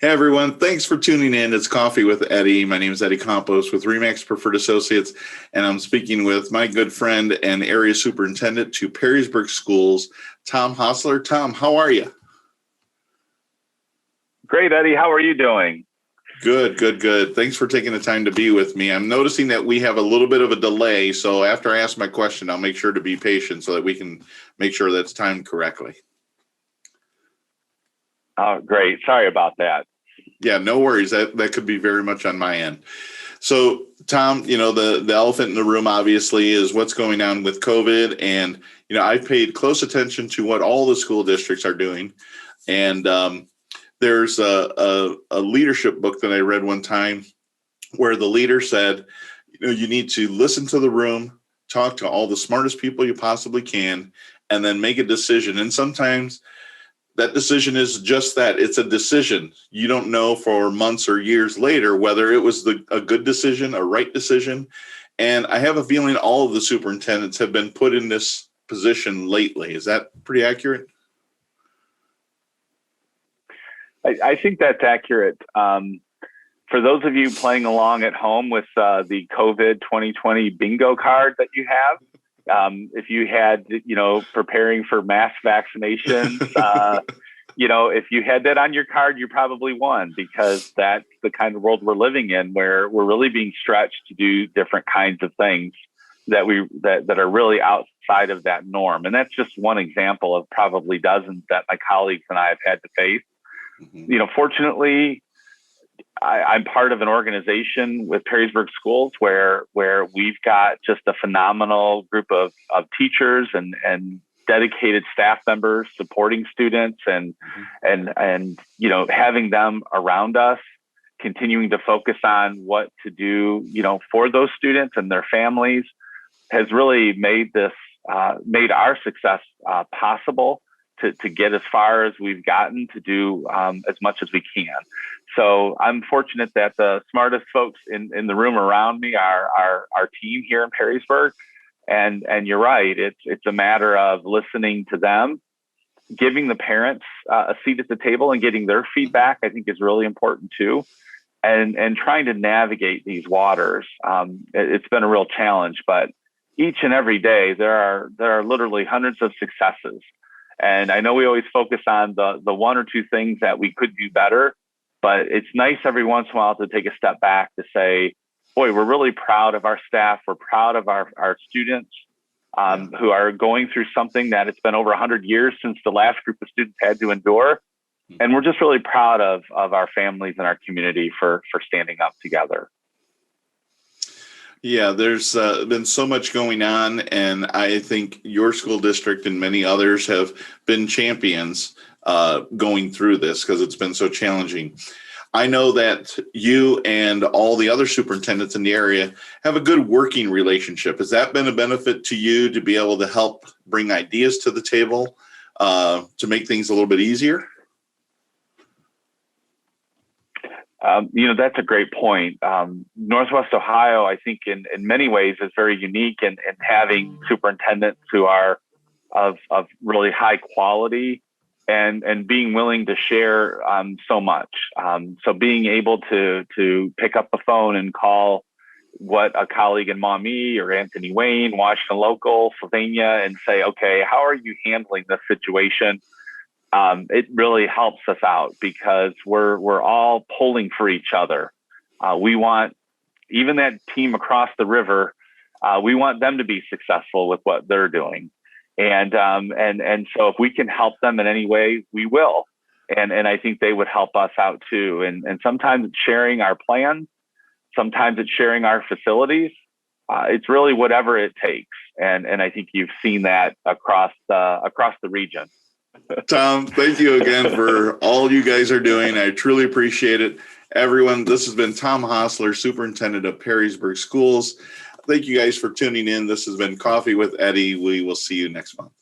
Hey everyone, thanks for tuning in. It's Coffee with Eddie. My name is Eddie Campos with Remax Preferred Associates, and I'm speaking with my good friend and area superintendent to Perrysburg Schools, Tom Hosler. Tom, how are you? Great, Eddie. How are you doing? Good. Thanks for taking the time to be with me. I'm noticing that we have a little bit of a delay, so after I ask my question, I'll make sure to be patient so that we can make sure that's timed correctly. Oh, great. Sorry about that. Yeah, no worries. That could be very much on my end. So, Tom, the elephant in the room obviously is what's going on with COVID. And, I've paid close attention to what all the school districts are doing. And there's a leadership book that I read one time where the leader said, you need to listen to the room, talk to all the smartest people you possibly can, and then make a decision. And sometimes that decision is just that. It's a decision. You don't know for months or years later whether it was a good decision, a right decision. And I have a feeling all of the superintendents have been put in this position lately. Is that pretty accurate? I think that's accurate. For those of you playing along at home with the COVID 2020 bingo card that you have, if you had, preparing for mass vaccinations, if you had that on your card, you probably won, because that's the kind of world we're living in, where we're really being stretched to do different kinds of things that are really outside of that norm. And that's just one example of probably dozens that my colleagues and I have had to face. Mm-hmm. Fortunately, I'm part of an organization with Perrysburg Schools where we've got just a phenomenal group of teachers and dedicated staff members supporting students and having them around us, continuing to focus on what to do, for those students and their families, has really made our success possible to get as far as we've gotten, to do as much as we can. So I'm fortunate that the smartest folks in the room around me are our team here in Perrysburg. And you're right, it's a matter of listening to them, giving the parents a seat at the table and getting their feedback, I think, is really important too. And trying to navigate these waters. It's been a real challenge, but each and every day there are literally hundreds of successes. And I know we always focus on the one or two things that we could do better, but it's nice every once in a while to take a step back to say, boy, we're really proud of our staff. We're proud of our students who are going through something that it's been over 100 years since the last group of students had to endure. And we're just really proud of our families and our community for standing up together. Yeah, there's been so much going on, and I think your school district and many others have been champions going through this because it's been so challenging. I know that you and all the other superintendents in the area have a good working relationship. Has that been a benefit to you to be able to help bring ideas to the table to make things a little bit easier? That's a great point. Northwest Ohio, I think in many ways is very unique in having superintendents who are of really high quality and being willing to share so much. So being able to pick up the phone and call what a colleague in Maumee or Anthony Wayne, Washington Local, Sylvania, and say, okay, how are you handling this situation? It really helps us out because we're all pulling for each other. We want, even that team across the river, we want them to be successful with what they're doing. And so if we can help them in any way, we will. And I think they would help us out too. And sometimes it's sharing our plans, sometimes it's sharing our facilities. It's really whatever it takes. And I think you've seen that across the region. Tom, thank you again for all you guys are doing. I truly appreciate it. Everyone, this has been Tom Hosler, Superintendent of Perrysburg Schools. Thank you guys for tuning in. This has been Coffee with Eddie. We will see you next month.